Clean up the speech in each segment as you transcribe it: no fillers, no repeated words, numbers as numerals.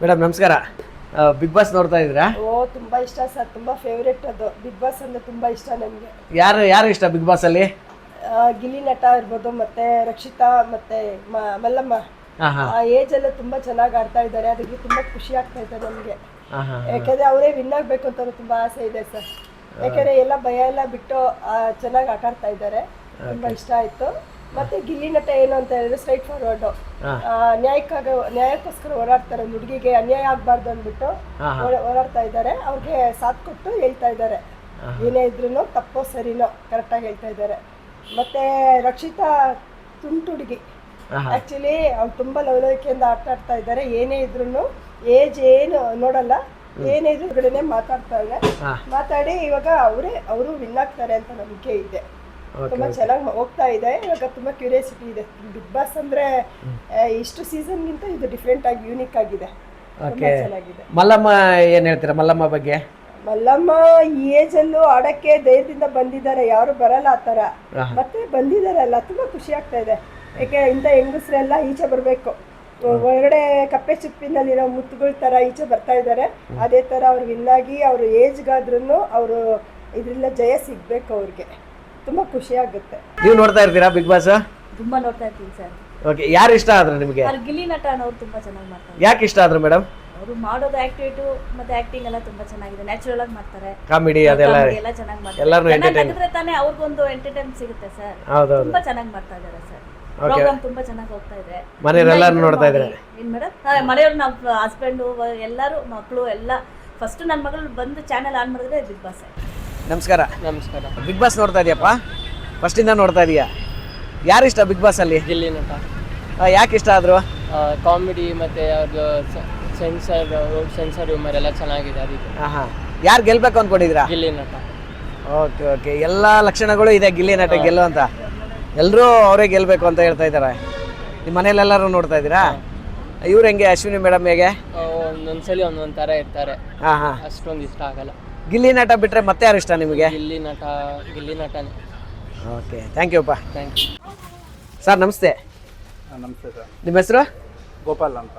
Madam ನಮಸ್ಕಾರ. Big boss ನೋಡ್ತಾ ಇದ್ದೀರಾ? ತುಂಬಾ ಇಷ್ಟ ಸರ್, ತುಂಬಾ ಫೇವ್ರೇಟ್ ಅದು. ಬಿಗ್ ಬಾಸ್ ಅಂದ್ರೆ ತುಂಬಾ ಇಷ್ಟ ನನಗೆ. ಯಾರು ಇಷ್ಟ ಬಿಗ್ ಬಾಸ್ ಅಲ್ಲಿ? ಗಿಲ್ಲಿ ನಟ ಇರ್ಬೋದು, ಮತ್ತೆ ರಕ್ಷಿತಾ, ಮತ್ತೆ ಮಲ್ಲಮ್ಮ. ಆ ಏಜ್ ಎಲ್ಲ ತುಂಬಾ ಚೆನ್ನಾಗಿ ಆಡ್ತಾ ಇದ್ದಾರೆ. ಅದಕ್ಕೆ ತುಂಬಾ ಖುಷಿ ಆಗ್ತಾ ಇದೆ ನಮಗೆ. ಯಾಕಂದ್ರೆ ಅವರೇ ವಿನ್ ಆಗ್ಬೇಕು ಅಂತ ತುಂಬಾ ಆಸೆ ಇದೆ ಸರ್. ಯಾಕಂದ್ರೆ ಎಲ್ಲ ಭಯ ಎಲ್ಲ ಬಿಟ್ಟು ಚೆನ್ನಾಗಿ ಆಟ ಆಡ್ತಾ ಇದ್ದಾರೆ. ತುಂಬಾ ಇಷ್ಟ ಆಯ್ತು. ಮತ್ತೆ ಗಿಲ್ಲಿ ನಟ ಏನು ಅಂತ ಹೇಳಿದ್ರೆ ಸ್ಟ್ರೈಟ್ ಫಾರ್ವರ್ಡ್, ನ್ಯಾಯಕ್ಕೋಸ್ಕರ ಹೋರಾಡ್ತಾರೆ. ಹುಡುಗಿಗೆ ಅನ್ಯಾಯ ಆಗ್ಬಾರ್ದು ಅಂದ್ಬಿಟ್ಟು ಹೋರಾಡ್ತಾ ಇದ್ದಾರೆ. ಅವ್ರಿಗೆ ಸಾಥ್ ಕೊಟ್ಟು ಹೇಳ್ತಾ ಇದ್ದಾರೆ, ಏನೇ ಇದ್ರು ತಪ್ಪೋ ಸರಿನೋ ಕರೆಕ್ಟಾಗಿ ಹೇಳ್ತಾ ಇದ್ದಾರೆ. ಮತ್ತೆ ರಕ್ಷಿತಾ ತುಂಟು ಹುಡುಗಿ, ಆಕ್ಚುಲಿ ಅವ್ರು ತುಂಬಾ ಲವಲವಿಕೆಯಿಂದ ಆಟ ಆಡ್ತಾ ಇದ್ದಾರೆ. ಏನೇ ಇದ್ರು ಏಜ್ ಏನು ನೋಡಲ್ಲ, ಏನೇ ಇದ್ರು ಹೊರಗಡೆನೆ ಮಾತಾಡಿ ಇವಾಗ ಅವರು ವಿನ್ ಆಗ್ತಾರೆ ಅಂತ ನಂಬಿಕೆ ಇದೆ. ತುಂಬಾ ಚೆನ್ನಾಗಿ ಹೋಗ್ತಾ ಇದೆ. ಇವಾಗ ತುಂಬಾ ಕ್ಯೂರಿಯಾಸಿಟಿ ಇದೆ. ಬಿಗ್ ಬಾಸ್ ಅಂದ್ರೆ ಇಷ್ಟು ಸೀಸನ್ ಗಿಂತ ಇದು ಡಿಫ್ರೆಂಟ್ ಆಗಿ ಯೂನಿಕ್ ಆಗಿದೆ. ತುಂಬಾ ಚೆನ್ನಾಗಿದೆ. ಮಲ್ಲಮ್ಮ ಏನ್ ಹೇಳ್ತೀರಾ ಮಲ್ಲಮ್ಮ ಬಗ್ಗೆ? ಮಲ್ಲಮ್ಮ ಈ ಏಜ್ ಅಲ್ಲೂ ಆಡಕ್ಕೆ ಧೈರ್ಯದಿಂದ ಬಂದಿದ್ದಾರೆ, ಯಾರು ಬರಲ್ಲ ಆತರ. ಮತ್ತೆ ಬಂದಿದಾರಲ್ಲ, ತುಂಬಾ ಖುಷಿ ಆಗ್ತಾ ಇದೆ. ಯಾಕೆ ಇಂಥ ಹೆಂಗಸ್ರೆಲ್ಲ ಈಚೆ ಬರ್ಬೇಕು, ಹೊರಗಡೆ ಕಪ್ಪೆ ಚಿಪ್ಪಿನಲ್ಲಿರೋ ಮುತ್ತುಗಳ ತರ ಈಚೆ ಬರ್ತಾ ಇದ್ದಾರೆ. ಅದೇ ತರ ಅವ್ರು ವಿನ್ ಆಗಿ ಅವ್ರ ಏಜ್ಗಾದ್ರೂ ಅವರು ಇದ್ರಿಂದ ಜಯ ಸಿಗ್ಬೇಕು ಅವ್ರಿಗೆ. ತುಂಬಾ ಖುಷಿ ಆಗುತ್ತೆ. ನೀವು ನೋಡ್ತಾ ಇರ್ತೀರಾ ಬಿಗ್ ಬಾಸ್? ತುಂಬಾ ನೋಡ್ತಾ ಇರ್ತೀನಿ ಸರ್. ಓಕೆ, ಯಾರು ಇಷ್ಟ ಆದ್ರು ನಿಮಗೆ? ಗಿಲ್ಲಿ ನಟ ಅನ್ನೋರು ತುಂಬಾ ಚೆನ್ನಾಗಿ ಮಾಡ್ತಾರೆ. ಯಾಕೆ ಇಷ್ಟ ಆದ್ರು ಮೇಡಮ್? ಅವರು ಮಾಡೋದು ಆಕ್ಟಿವಿಟಿ ಮತ್ತೆ ಆಕ್ಟಿಂಗ್ ಎಲ್ಲ ತುಂಬಾ ಚೆನ್ನಾಗಿದೆ. ನ್ಯಾಚುರಲ್ ಆಗಿ ಮಾಡ್ತಾರೆ. ಕಾಮಿಡಿ ಅದೆಲ್ಲ ಎಲ್ಲ ಚೆನ್ನಾಗಿ ಮಾಡ್ತಾರೆ. ಎಲ್ಲರೂ ಎಂಟರ್ಟೈನ್ ಮಾಡಿದ್ರೆ ತಾನೇ ಅವ್ರಿಗೊಂದು ಎಂಟರ್ಟೈನ್ಮೆಂಟ್ ಸಿಗುತ್ತೆ ಸರ್. ಹೌದು, ತುಂಬಾ ಚೆನ್ನಾಗಿ ಮಾಡ್ತಾ ಇದ್ದಾರೆ ಸರ್. ಪ್ರೋಗ್ರಾಮ್ ತುಂಬಾ ಚೆನ್ನಾಗಿ ಹೋಗ್ತಾ ಇದೆ. ಮನೆಯವರೆಲ್ಲರೂ ನೋಡ್ತಾ ಇದ್ದಾರೆ ಏನ್ ಮೇಡಮ್? ಮನೆಯವರು, ನಾವು ಹಸ್ಬೆಂಡ್, ಎಲ್ಲರೂ, ಮಕ್ಕಳು ಎಲ್ಲ ಫಸ್ಟ್ ನನ್ನ ಮಗಳು ಬಂದು ಚಾನೆಲ್ ಆನ್ ಮಾಡಿದ್ರೆ ಬಿಗ್ ಬಾಸ್. ನಮಸ್ಕಾರ. ನಮಸ್ಕಾರ. ಬಿಗ್ ಬಾಸ್ ನೋಡ್ತಾ ಇದೀಯಪ್ಪ? ಫಸ್ಟ್ ಇಂದ ನೋಡ್ತಾ ಇದೀಯಾ? ಯಾರು ಇಷ್ಟ ಬಿಗ್ ಬಾಸ್ ಅಲ್ಲಿ? ಗಿಲ್ಲಿ ನಟ. ಯಾಕೆ ಇಷ್ಟ ಆದ್ರು? ಕಾಮಿಡಿ ಮತ್ತೆ ಅವ್ರದ್ದು ಸೆನ್ಸರ್ ಹ್ಯೂಮರ್ ಎಲ್ಲ ಚೆನ್ನಾಗಿದೆ ಅದಕ್ಕೆ. ಯಾರು ಗೆಲ್ಬೇಕು ಅನ್ಕೊಂಡಿದ್ದೀರಾ? ಗಿಲ್ಲಿ ನಟ. ಓಕೆ, ಎಲ್ಲಾ ಲಕ್ಷಣಗಳು ಇದೆ ಗಿಲ್ಲಿ ನಟ ಗೆಲ್ಲುವಂತ. ಎಲ್ಲರೂ ಅವರೇ ಗೆಲ್ಬೇಕು ಅಂತ ಹೇಳ್ತಾ ಇದ್ದಾರೆ. ನಿಮ್ಮ ಮನೇಲೆಲ್ಲರೂ ನೋಡ್ತಾ ಇದ್ದೀರಾ? ಇವ್ರು ಹೆಂಗೆ, ಅಶ್ವಿನಿ ಮೇಡಮ್ ಹೇಗೆ? ಒಂದೊಂದ್ಸಲಿ ಒಂದೊಂದ್ ತರ ಇರ್ತಾರೆ. ಅಷ್ಟೊಂದು ಇಷ್ಟ ಆಗಲ್ಲ. ಗಿಲ್ಲಿ ನಟ ಬಿಟ್ರೆ ಮತ್ತೆ ಯಾರು ಇಷ್ಟ ನಿಮಗೆ? ಗಿಲ್ಲಿ ನಟನೇ. ಓಕೆ, ಥ್ಯಾಂಕ್ ಯು ಅಪ್ಪ. Thank you sir. ನಮಸ್ತೆ. ನಮಸ್ತೆ ಸರ್. ನಿಮ್ಮ ಹೆಸರು? ಗೋಪಾಲ್ ಅಂತ.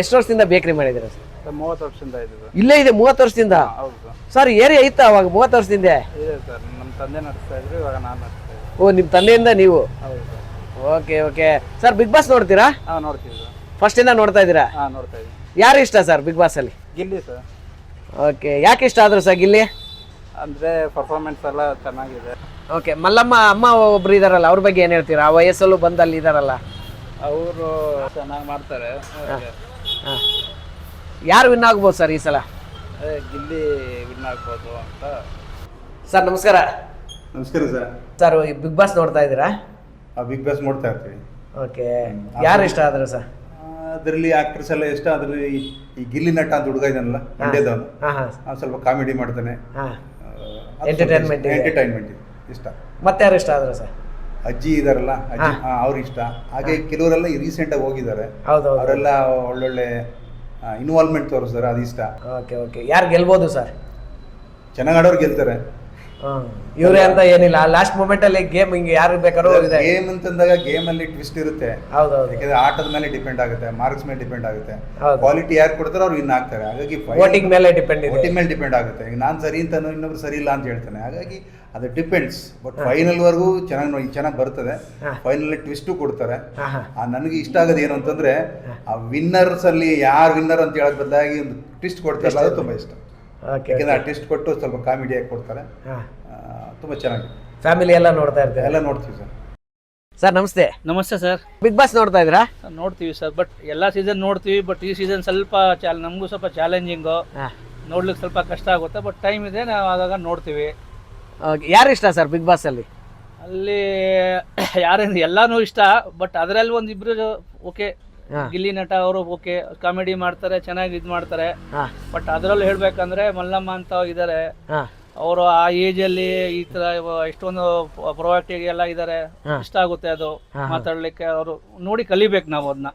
ಎಷ್ಟು ವರ್ಷದಿಂದ ಬೇಕರಿ ಮಾಡಿದ್ದೀರಾ ಸರ್? 30 ವರ್ಷದಿಂದ ಇದೆ ಸರ್. ಇಲ್ಲೇ ಇದೆ 30 ವರ್ಷದಿಂದ? ಹೌದು ಸರ್. ಸರ್, ಏರಿಯಾ ಐತಾ ಅವಾಗ 30 ವರ್ಷದಿಂದ? ಇದೆ ಸರ್, ನಮ್ಮ ತಂದೆ ನಡೆಸ್ತಾ ಇದ್ರು, ಇವಾಗ ನಾನು ನಡೆಸ್ತಾ ಇದ್ದೀನಿ. ಓ, ನಿಮ್ಮ ತಂದೆಯಿಂದ ನೀವು? ಹೌದು sir. Okay sir. Bigg Boss ನೋಡ್ತೀರಾ? ನೋಡ್ತೀವಿ ಸರ್. ಫಸ್ಟ್ ಇಂದ ನೋಡ್ತಾ ಇದ್ದೀರಾ? ನೋಡ್ತಾ ಇದ್ದೀನಿ. ಯಾರು ಇಷ್ಟ ಸರ್ ಬಿಗ್ ಬಾಸ್ ಅಲ್ಲಿ? ಗಿಲ್ಲಿ ಸರ್. ಓಕೆ, ಯಾಕೆ ಇಷ್ಟ ಆದ್ರು ಸರ್ ಗಿಲ್ಲಿ? ಅಂದರೆ ಪರ್ಫಾರ್ಮೆನ್ಸ್ ಎಲ್ಲ ಚೆನ್ನಾಗಿದೆ. ಓಕೆ, ಮಲ್ಲಮ್ಮ ಅಮ್ಮ ಒಬ್ರು ಇದಾರಲ್ಲ, ಅವ್ರ ಬಗ್ಗೆ ಏನು ಹೇಳ್ತೀರಾ? ಆ ವಯಸ್ಸಲ್ಲೂ ಬಂದಲ್ಲಿ ಇದಾರಲ್ಲ, ಅವರು ಚೆನ್ನಾಗಿ ಮಾಡ್ತಾರೆ. ಯಾರು ವಿನ್ ಆಗ್ಬೋದು ಸರ್ ಈ ಸಲ? ಅದೇ ಗಿಲ್ಲಿ ವಿನ್ ಆಗ್ಬೋದು ಅಂತ. ಸರ್ ನಮಸ್ಕಾರ. ನಮಸ್ಕಾರ ಸರ್. ಸರ್, ಬಿಗ್ ಬಾಸ್ ನೋಡ್ತಾ ಇದ್ದೀರಾ? ಬಿಗ್ ಬಾಸ್ ನೋಡ್ತಾ ಇರ್ತೀವಿ. ಓಕೆ, ಯಾರು ಇಷ್ಟ ಆದ್ರು ಸರ್? ಅದರಲ್ಲಿ ಆಕ್ಟರ್ಸ್ ಎಲ್ಲ ಇಷ್ಟ. ಅದರಲ್ಲಿ ಈ ಗಿಲ್ಲಿ ನಟ ಅಂತ ಹುಡುಗ ಇದ್ದಾನಲ್ಲ, ಮಂಡ್ಯದವನು, ಸ್ವಲ್ಪ ಕಾಮಿಡಿ ಮಾಡ್ತಾನೆ. ಎಂಟರ್ಟೈನ್ಮೆಂಟ್ ಇಷ್ಟ. ಮತ್ತೆ ಯಾರು ಇಷ್ಟ ಆದ್ರು ಸರ್? ಅಜ್ಜಿ ಇದಾರಲ್ಲ, ಅಜ್ಜಿ ಅವ್ರು ಇಷ್ಟ. ಹಾಗೆ ಕೆಲವರೆಲ್ಲ ರೀಸೆಂಟ್ ಆಗಿ ಹೋಗಿದ್ದಾರೆ, ಅವರೆಲ್ಲ ಒಳ್ಳೊಳ್ಳೆ ಇನ್ವಾಲ್ವ್ಮೆಂಟ್ ತೋರಿಸ್ತಾರೆ, ಅದು ಇಷ್ಟ. ಓಕೆ, ಯಾರು ಗೆಲ್ಬೋದು ಸರ್? ಚೆನ್ನಾಗಿ ಆಡೋರು ಗೆಲ್ತಾರೆ. ಇವ್ರೆ ಅಂತ ಏನಿಲ್ಲ, ಲಾಸ್ಟ್ ಮೂಮೆಂಟ್ ಅಲ್ಲಿ ಗೇಮ್ ಹಿಂಗೆ ಯಾರು ಬೇಕಾದ್ರೂ ಗೇಮ್ ಅಂತಂದಾಗ ಗೇಮ್ ಅಲ್ಲಿ ಟ್ವಿಸ್ಟ್ ಇರುತ್ತೆ. ಹೌದೌದು. ಯಾಕಂದ್ರೆ ಆಟದ ಮೇಲೆ ಡಿಪೆಂಡ್ ಆಗುತ್ತೆ, ಮಾರ್ಕ್ಸ್ ಮೇಲೆ ಡಿಪೆಂಡ್ ಆಗುತ್ತೆ, ಕ್ವಾಲಿಟಿ ಯಾರು ಕೊಡ್ತಾರೋ ಅವ್ರು ವಿನ್ ಆಗ್ತಾರೆ. ಹಾಗಾಗಿ ವೋಟಿಂಗ್ ಮೇಲೆ ಡಿಪೆಂಡ್ ಆಗುತ್ತೆ. ಈಗ ನಾನು ಸರಿ ಅಂತ ಇನ್ನೊಬ್ರು ಸರಿ ಇಲ್ಲ ಅಂತ ಹೇಳ್ತಾನೆ. ಹಾಗಾಗಿ ಅದು ಡಿಪೆಂಡ್ಸ್. ಬಟ್ ಫೈನಲ್ ವರ್ಗೂ ಚೆನ್ನಾಗಿ ಬರ್ತದೆ. ಫೈನಲ್ ಟ್ವಿಸ್ಟು ಕೊಡ್ತಾರೆ. ನನಗೆ ಇಷ್ಟ ಆಗೋದು ಏನು ಅಂತಂದ್ರೆ, ಆ ವಿನ್ನರ್ಸ್ ಅಲ್ಲಿ ಯಾರು ವಿನ್ನರ್ ಅಂತ ಹೇಳೋದ್ ಬದಲಾಗಿ ಒಂದು ಟ್ವಿಸ್ಟ್ ಕೊಡ್ತಾರಲ್ಲ, ಅದು ತುಂಬಾ ಇಷ್ಟ. ಯಾಕಂದ್ರೆ ಆ ಟೆಸ್ಟ್ ಕೊಟ್ಟು ಸ್ವಲ್ಪ ಕಾಮಿಡಿಯಾಗಿ ಕೊಡ್ತಾರೆ. ತುಂಬಾ ಚೆನ್ನಾಗಿದೆ. ಫ್ಯಾಮಿಲಿ ಎಲ್ಲ ನೋಡ್ತಾ ಇರ್ತೀವಿ? ಎಲ್ಲ ನೋಡ್ತೀವಿ ಸರ್. ಸರ್ ನಮಸ್ತೆ. ನಮಸ್ತೆ ಸರ್. ಬಿಗ್ ಬಾಸ್ ನೋಡ್ತಾ ಇದ್ದೀರಾ? ನೋಡ್ತೀವಿ ಸರ್, ಬಟ್ ಎಲ್ಲ ಸೀಸನ್ ನೋಡ್ತೀವಿ. ಬಟ್ ಈ ಸೀಸನ್ ಸ್ವಲ್ಪ ನಮಗೂ ಸ್ವಲ್ಪ ಚಾಲೆಂಜಿಂಗು, ನೋಡ್ಲಿಕ್ಕೆ ಸ್ವಲ್ಪ ಕಷ್ಟ ಆಗುತ್ತೆ. ಬಟ್ ಟೈಮ್ ಇದೆ, ನಾವು ಆಗಾಗ ನೋಡ್ತೀವಿ. ಯಾರು ಇಷ್ಟ ಸರ್ ಬಿಗ್ ಬಾಸ್ ಅಲ್ಲಿ? ಅಲ್ಲಿ ಯಾರೇನು ಎಲ್ಲಾನು ಇಷ್ಟ. ಬಟ್ ಅದರಲ್ಲಿ ಒಂದಿಬ್ರು ಓಕೆ, ಗಿಲ್ಲಿ ನಟ ಅವರು ಓಕೆ, ಕಾಮಿಡಿ ಮಾಡ್ತಾರೆ, ಚೆನ್ನಾಗಿ ಇದು ಮಾಡ್ತಾರೆ. ಬಟ್ ಅದರಲ್ಲೂ ಹೇಳ್ಬೇಕಂದ್ರೆ ಮಲ್ಲಮ್ಮ ಅಂತ ಇದ್ದಾರೆ, ಅವರು ಆ ಏಜ್ ಅಲ್ಲಿ ಈ ತರ ಎಷ್ಟೊಂದು ಪ್ರೊಆಕ್ಟಿವ್ ಎಲ್ಲ ಇದ್ದಾರೆ. ಇಷ್ಟ ಆಗುತ್ತೆ ಅದು ಮಾತಾಡ್ಲಿಕ್ಕೆ. ಅವರು ನೋಡಿ ಕಲಿಬೇಕು ನಾವು ಅದನ್ನ.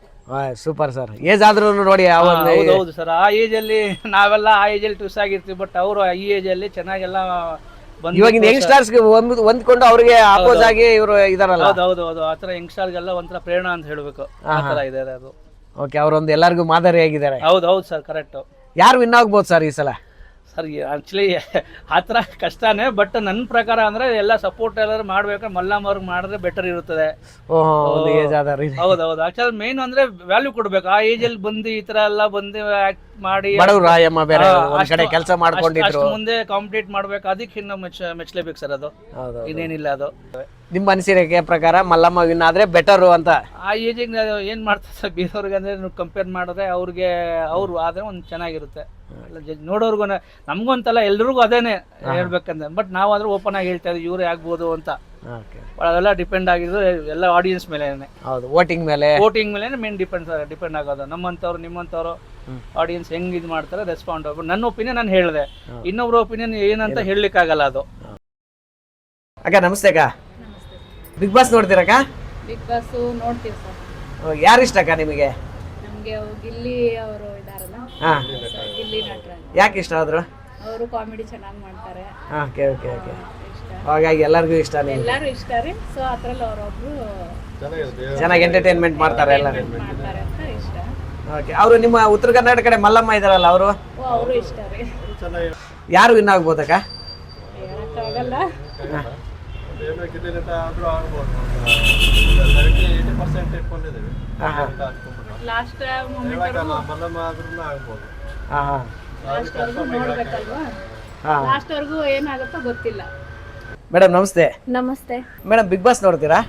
Super sir. ಏಜ್ ಆದ್ರೂ ನೋಡಿ. ಹೌದು ಸರ್, ಆ ಏಜ್ ಅಲ್ಲಿ ನಾವೆಲ್ಲ ಆ ಏಜ್ ಅಲ್ಲಿ ಟ್ವಿಸ್ಟ್ ಆಗಿರ್ತೀವಿ. ಬಟ್ ಅವರು ಈ ಏಜ್ ಅಲ್ಲಿ ಚೆನ್ನಾಗೆಲ್ಲ ಇವಾಗಿನ ಯಂಗ್ಸ್ಟರ್ಸ್ ಹೊಂದ್ಕೊಂಡು ಅವ್ರಿಗೆ ಅಪೋಸ್ ಆಗಿ ಇವರು ಇದಾರಲ್ಲ. ಹೌದು, ಆತರ ಯಂಗ್ಸ್ಟರ್ಗೆಲ್ಲ ಒಂಥರ ಪ್ರೇರಣಾ ಅಂತ ಹೇಳ್ಬೇಕು, ಆ ತರ ಇದೆ ಅದು. ಓಕೆ, ಅವರೊಂದು ಎಲ್ಲರಿಗೂ ಮಾದರಿಯಾಗಿದ್ದಾರೆ. ಹೌದು ಹೌದು ಸರ್, ಕರೆಕ್ಟು. ಯಾರು ವಿನ್ ಆಗ್ಬೋದು ಸರ್ ಈ ಸಲ? ಸರ್ ಆ್ಯಕ್ಚುಲಿ ಆ ಥರ ಕಷ್ಟನೇ, ಬಟ್ ನನ್ನ ಪ್ರಕಾರ ಅಂದರೆ ಎಲ್ಲ ಸಪೋರ್ಟ್ ಎಲ್ಲರೂ ಮಾಡ್ಬೇಕು, ಮಲ್ಲಮ್ಮ ಅವ್ರಿಗೆ ಮಾಡಿದ್ರೆ ಬೆಟರ್ ಇರುತ್ತದೆ. ಓಹೋ, ಒಂದು ಏಜ್ ಆದವ್ರು. ಹೌದೌದು, ಆಕ್ಚುಲಿ ಮೇನ್ ಅಂದರೆ ವ್ಯಾಲ್ಯೂ ಕೊಡಬೇಕು. ಆ ಏಜಲ್ಲಿ ಬಂದು ಈ ಥರ ಎಲ್ಲ ಬಂದು ಆ್ಯಕ್ಟ್ ಮಾಡಿ ಬಡವ್ರು ರಾಯಮ್ಮ ಬೇರೆ ಒಂದ್ ಕಡೆ ಕೆಲಸ ಮಾಡ್ಕೊಂಡಿದ್ರು, ಅಷ್ಟು ಮುಂದೆ ಕಾಂಪಿಟೇಟ್ ಮಾಡ್ಬೇಕು, ಅದಕ್ಕೆ ಇನ್ನು ಮೆಚ್ಚಲೇಬೇಕು ಸರ್. ಅದು ಇನ್ನೇನಿಲ್ಲ. ಅದು ನಿಮ್ಮ ಅನಿಸಿಕೆ ಪ್ರಕಾರ ಮಲ್ಲಮ್ಮ ವಿನ್ ಆದ್ರೆ ಬೆಟರು ಅಂತ? ಆ ಏಜಿಗೆ ಏನು ಮಾಡ್ತಾರೆ ಸರ್, ಬೇರೆಯವ್ರಿಗೆ ಅಂದರೆ ಕಂಪೇರ್ ಮಾಡಿದ್ರೆ ಅವ್ರಿಗೆ ಅವ್ರು ಆದರೆ ಒಂದು ಚೆನ್ನಾಗಿರುತ್ತೆ. ನೋಡೋರ್ಗು ನಮ್ಗೊಂತಲ್ಲ ಎಲ್ರಿಗೂ ಅದೇನೆ ಹೇಳ್ಬೇಕಂದ್ರೆ, ಬಟ್ ನಾವು ಆದ್ರೆ ಓಪನ್ ಆಗಿ ಹೇಳ್ತಾ ಇದ್ದೀವಿ ಇವರೇ ಆಗ್ಬೋದು ಅಂತ. ಅದೆಲ್ಲ ಡಿಪೆಂಡ್ ಆಗಿದ್ದು ಎಲ್ಲ ಆಡಿಯನ್ಸ್ ಮೇಲೆ. ಹೌದು, ವೋಟಿಂಗ್ ಮೇಲೆ ಮೇನ್ ಡಿಪೆಂಡ್ ಆಗೋದು. ನಮ್ಮಂಥವ್ರು ನಿಮ್ಮಂಥವ್ರು ಆಡಿಯನ್ಸ್ ಹೆಂಗ್ ಇದು ಮಾಡ್ತಾರೆ ರೆಸ್ಪಾಂಡ್. ನನ್ನ ಒಪಿನಿಯನ್ ನಾನು ಹೇಳಿದೆ, ಇನ್ನೊಬ್ರ ಒಪಿನಿಯನ್ ಏನಂತ ಹೇಳಲಿಕ್ಕಾಗಲ್ಲ ಅದು. ಅಕ್ಕ ನಮಸ್ತೆ. ಅಕ್ಕ ಬಿಗ್ ಬಾಸ್ ನೋಡ್ತೀರಕ್ಕ? ಬಿಗ್ ಬಾಸ್ ನೋಡ್ತೀವಿ ಸರ್. ಯಾರು ಇಷ್ಟ ಅಕ್ಕ ನಿಮಗೆ? ನಮಗೆ ಗಿಲ್ಲಿ ಅವರು ಇದಾರಲ್ಲ, ಹಾ, ಗಿಲ್ಲಿ ನಟರಾಜ್. ಯಾಕೆ ಇಷ್ಟ ಆದ್ರು? ಅವರು ಕಾಮಿಡಿ ಚೆನ್ನಾಗಿ ಮಾಡ್ತಾರೆ. ಓಕೆ ಓಕೆ ಓಕೆ, ಇಷ್ಟ, ಹಾಗಾಗಿ ಎಲ್ಲರಿಗೂ ಇಷ್ಟ. ಎಲ್ಲರೂ ಇಷ್ಟ ರೀ. ಸೊ ಅದ್ರಲ್ಲಿ ಅವರೊಬ್ರು ಚೆನ್ನಾಗಿ ಎಂಟರ್ಟೈನ್ಮೆಂಟ್ ಮಾಡ್ತಾರೆ ಎಲ್ಲ. ಮಾಡ್ತಾರೆ ಅಂತ ಇಷ್ಟ. ಓಕೆ, ಅವರು ನಿಮ್ಮ ಉತ್ತರ ಕರ್ನಾಟಕ ಕಡೆ ಮಲ್ಲಮ್ಮ ಇದಾರಲ್ಲ ಅವರು ಅವರು ಇಷ್ಟ ರೀ. ಯಾರು ವಿನ್ ಆಗ್ಬೋದಕ್ಕ? ಹೇಳಕ್ಕಾಗಲ್ಲ. ಲಾಸ್ಟ್ ನೋಡ್ಬೇಕಲ್ವಾ, ಲಾಸ್ಟ್ ವರ್ಗೂ ಏನಾಗುತ್ತೋ ಗೊತ್ತಿಲ್ಲ. ಮೇಡಮ್ ನಮಸ್ತೆ. ನಮಸ್ತೆ ಮೇಡಮ್ ಬಿಗ್ ಬಾಸ್ ನೋಡ್ತೀರಾ?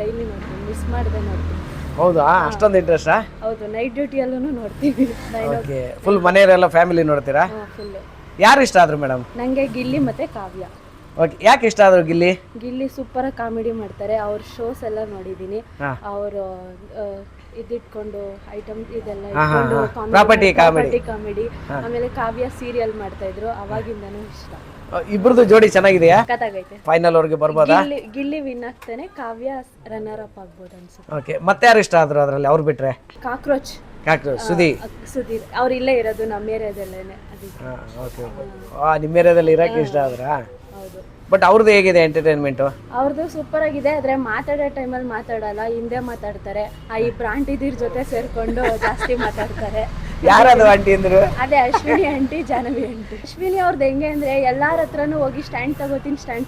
ಡೈಲಿ ನೋಡ್ತೀನಿ, ಮಿಸ್ ಮಾಡದೆ ನೋಡ್ತೀನಿ. ಹೌದಾ, ಅಷ್ಟೊಂದು ಇಂಟ್ರೆಸ್ಟಾ? ಹೌದು, ನೈಟ್ ಡ್ಯೂಟಿಯಲ್ಲೂ ನೋಡ್ತೀವಿ. ಓಕೆ, ಫುಲ್ ಮನೆಯವರೆಲ್ಲ ಫ್ಯಾಮಿಲಿ ನೋಡ್ತೀರಾ? ಫುಲ್. ಯಾರು ಇಷ್ಟ ಆದ್ರು ಮೇಡಮ್? ನಂಗೆ ಗಿಲ್ಲಿ ಮತ್ತೆ ಕಾವ್ಯ. ಓಕೆ, ಯಾಕೆ ಇಷ್ಟ ಆದ್ರು ಗಿಲ್ಲಿ? ಗಿಲ್ಲಿ ಸೂಪರ್ ಕಾಮಿಡಿ ಮಾಡ್ತಾರೆ. ಅವ್ರ ಶೋಸ್ ಎಲ್ಲ ನೋಡಿದೀನಿ. ಅವರು ಇದಿಟ್ಕೊಂಡು ಐಟಮ್ ಇದೆಲ್ಲ ಇಟ್ಕೊಂಡು ಪ್ರಾಪರ್ಟಿ ಕಾಮಿಡಿ. ಆಮೇಲೆ ಕಾವ್ಯ ಸೀರಿಯಲ್ ಮಾಡ್ತಾ ಇದ್ರು, ಅವಾಗಿಂದನೂ ಇಷ್ಟ. ಇಬ್ರದ್ದು ಜೋಡಿ ಚೆನ್ನಾಗಿದೆಯಾ? ಕತ್ತಾಗೈತೆ. ಫೈನಲ್ ಅವ್ರಿಗೆ ಬರ್ಬೋದಾ? ಗಿಲ್ಲಿ ವಿನ್ ಆಗ್ತಾನೆ, ಕಾವ್ಯ ರನ್ನರ್ ಅಪ್ ಆಗ್ಬೋದು ಅನ್ಸುತ್ತೆ. ಓಕೆ, ಮತ್ತೆ ಯಾರು ಇಷ್ಟ ಆದ್ರು ಅದರಲ್ಲಿ ಅವ್ರು ಬಿಟ್ರೆ? ಕಾಕ್ರೋಚ್ ಸುಧೀರ್ ಅವ್ರು ಇಲ್ಲೇ ಇರೋದು ನಮ್ಮ ಏರಿಯಾದಲ್ಲೇನೆ. ಓಕೆ, ನಿಮ್ಮ ಏರಿಯಾದಲ್ಲಿ ಇರಕ್ಕೆ ಇಷ್ಟ ಆದ್ರಾ? ಹೌದು. ಬಟ್ ಅವ್ರದ್ದು ಹೇಗಿದೆ ಎಂಟರ್ಟೈನ್ಮೆಂಟ್? ಅವ್ರದ್ದು ಸೂಪರ್ ಆಗಿದೆ. ಆದ್ರೆ ಮಾತಾಡೋ ಟೈಮಲ್ಲಿ ಮಾತಾಡಲ್ಲ, ಹಿಂದೆ ಮಾತಾಡ್ತಾರೆ. ಆ ಇಬ್ರು ಆಂಟಿದಿರ್ ಜೊತೆ ಸೇರ್ಕೊಂಡು ಜಾಸ್ತಿ ಮಾತಾಡ್ತಾರೆ. ಯಾರದು ಆಂಟಿ ಅಂದ್ರು? ಅದೇ ಅಶ್ವಿನಿ ಆಂಟಿ, ಜಾಹ್ನವಿ ಆಂಟಿ. ಅಶ್ವಿನಿ ಅವ್ರದ್ದು ಹೆಂಗೆ ಅಂದ್ರೆ ಎಲ್ಲಾರ ಹತ್ರನೂ ಹೋಗಿ ಸ್ಟ್ಯಾಂಡ್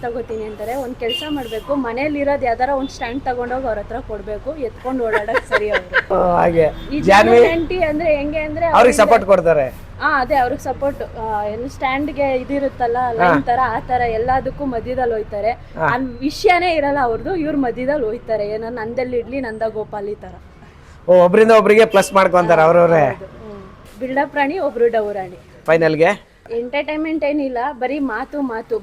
ತಗೋತೀನಿ ಅಂತಾರೆ. ಒಂದ್ ಕೆಲಸ ಮಾಡ್ಬೇಕು, ಮನೇಲಿ ಇರೋದು ಯಾವ್ದಾರ ಒಂದ್ ಸ್ಟ್ಯಾಂಡ್ ತಗೊಂಡೋಗಿ ಅವ್ರ ಹತ್ರ ಕೊಡ್ಬೇಕು, ಎತ್ಕೊಂಡು ಓಡಾಡಕ್ ಸರಿ ಅವರು. ಹಾಗೆ ಈ ಜಾಹ್ನವಿ ಆಂಟಿ ಅಂದ್ರೆ ಹೆಂಗೆ ಅಂದ್ರೆ ಅವ್ರಿಗೆ ಸಪೋರ್ಟ್ ಕೊಡ್ತಾರೆ. ಅದೇ ಅವ್ರಿಗೆ ಸಪೋರ್ಟ್. ಏನು ಸ್ಟ್ಯಾಂಡ್ಗೆ ಇದಿರುತ್ತಲ್ಲ ಲೈನ್ ತರ, ಆ ತರ ಎಲ್ಲದಕ್ಕೂ ಮಧ್ಯದಲ್ಲಿ ಹೋಯ್ತಾರೆ. ಆ ವಿಷಯನೇ ಇರಲ್ಲ ಅವ್ರದ್ದು, ಇವ್ರ ಮಧ್ಯದಲ್ಲಿ ಹೋಯ್ತಾರೆ. ಏನೋ ನಂದಲ್ಲಿ ಇಡ್ಲಿ ನಂದ ಗೋಪಾಲಿ ತರ. ಒಬ್ರಿಂದ ಒಬ್ರಿಗೆ ಪ್ಲಸ್ ಮಾಡ್ಕೊಂತಾರೆ ಅವ್ರವ್ರೆ. ಬಿಲ್ಡಪ್ ರಾಣಿ, ಒಬ್ರು ಡವ್ ರಾಣಿ. ಫೈನಲ್ಗೆ ಎಂಟರ್ಟೈನ್ಮೆಂಟ್ ಏನಿಲ್ಲ, ಬರೀ ಮಾತು.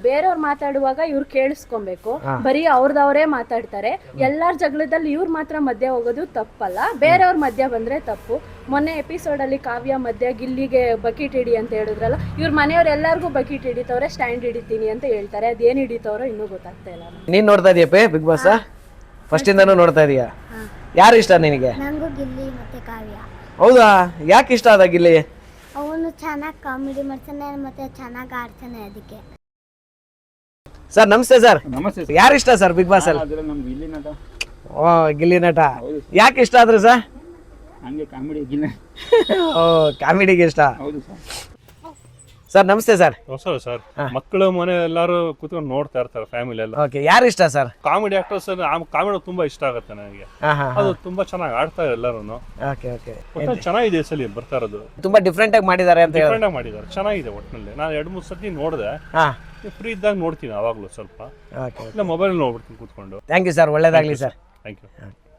ಬೇರೆಯವ್ರು ಮಾತಾಡುವಾಗ ಇವ್ರು ಕೇಳಿಸ್ಕೊಬೇಕು. ಬರೀ ಅವ್ರದವ್ರೇ ಮಾತಾಡ್ತಾರೆ. ಎಲ್ಲಾರ ಜಗಳದಲ್ಲಿ ಇವ್ರು ಮಾತ್ರ ಮಧ್ಯ ಹೋಗೋದು ತಪ್ಪಲ್ಲ, ಬೇರೆಯವ್ರ ಮಧ್ಯ ಬಂದ್ರೆ ತಪ್ಪು. ಮೊನ್ನೆ ಎಪಿಸೋಡ್ ಅಲ್ಲಿ ಕಾವ್ಯ ಮಧ್ಯ ಗಿಲ್ಲಿಗೆ ಬಕೀಟ್ ಹಿಡಿ ಅಂತ ಹೇಳಿದ್ರಲ್ಲ, ಇವ್ರ ಮನೆಯವ್ರು ಎಲ್ಲಾರ್ಗು ಬಕೀಟ್ ಹಿಡಿತವ್ರೆ, ಸ್ಟ್ಯಾಂಡ್ ಹಿಡಿತೀನಿ ಅಂತ ಹೇಳ್ತಾರೆ. ಅದೇನ್ ಹಿಡಿತವ್ರೋ ಇನ್ನೂ ಗೊತ್ತಾಗ್ತಾ ಇಲ್ಲ. ನೀನ್ ನೋಡ್ತಾ ಇದೀಯಪ್ಪ ಬಿಗ್ ಬಾಸ್? ಫಸ್ಟ್ ಇಂದಾನು ನೋಡ್ತಾ ಇದೀಯಾ? ಯಾರು ಇಷ್ಟ ನಿನಗೆ? ನಂಗೂ ಗಿಲ್ಲಿ ಮತ್ತೆ ಕಾವ್ಯ. ಹೌದಾ, ಯಾಕೆ ಇಷ್ಟ ಆದ ಗಿಲ್ಲಿ? ಅವನು ಚೆನ್ನಾಗಿ ಕಾಮಿಡಿ ಮಾಡ್ತಾನೆ ಮತ್ತೆ ಚೆನ್ನಾಗಿ ಆಡ್ತಾನೆ, ಅದಕ್ಕೆ. ಸರ್ ನಮಸ್ತೆ. ಸರ್ ನಮಸ್ತೆ. ಯಾರು ಇಷ್ಟ ಸರ್ ಬಿಗ್ ಬಾಸ್ ಅಲ್ಲಿ? ನಮ್ಗೆ ಗಿಲ್ಲಿ ನಟ. ಓ, ಗಿಲ್ಲಿ ನಟ. ಯಾಕೆ ಇಷ್ಟ ಆದ್ರು ಸರ್? ಹಂಗೆ ಕಾಮಿಡಿ ಗಿಲ್ಲಿ. ಓ, ಕಾಮಿಡಿಗೆ ಇಷ್ಟ. ಹೌದು ಸರ್. ಸರ್ ನಮಸ್ತೆ ಸರ್. ಸರ್ ಮಕ್ಕಳು ಮನೆ ಎಲ್ಲಾರು ಕೂತ್ಕೊಂಡು ನೋಡ್ತಾ ಇರ್ತಾರೆ, ಫ್ಯಾಮಿಲಿ ಎಲ್ಲ. ಓಕೆ, ಯಾರು ಇಷ್ಟ ಸರ್? ಕಾಮಿಡಿ ಆಕ್ಟರ್ಸ್ ಕಾಮಿಡಿ ತುಂಬಾ ಇಷ್ಟ ಆಗುತ್ತೆ ನನಗೆ. ಅದು ತುಂಬಾ ಚೆನ್ನಾಗಿ ಆಡ್ತಾರೆ ಎಲ್ಲರೂ. ಓಕೆ ಓಕೆ, ಒಟ್ಟು ಚೆನ್ನಾಗಿದೆ ಈ ಸಲ ಬರ್ತಾ ಇರೋದು. ತುಂಬಾ ಡಿಫ್ರೆಂಟ್ ಆಗಿ ಮಾಡಿದ್ದಾರೆ ಅಂತ ಡಿಫ್ರೆಂಟ್ ಆಗಿ ಮಾಡಿದ್ದಾರೆ, ಚೆನ್ನಾಗಿದೆ ಒಟ್ಟಿನಲ್ಲಿ. ನಾನು 2-3 ಸತಿ ನೋಡಿದೆ. ಫ್ರೀ ಇದ್ದಾಗ ನೋಡ್ತೀನಿ ಅವಾಗಲೂ ಸ್ವಲ್ಪ, ಇಲ್ಲ ಮೊಬೈಲ್ ನೋಡ್ಬಿಡ್ತೀನಿ ಕೂತ್ಕೊಂಡು. ಥ್ಯಾಂಕ್ ಯು ಸರ್, ಒಳ್ಳೇದಾಗ್ಲಿ ಸರ್. Thank you.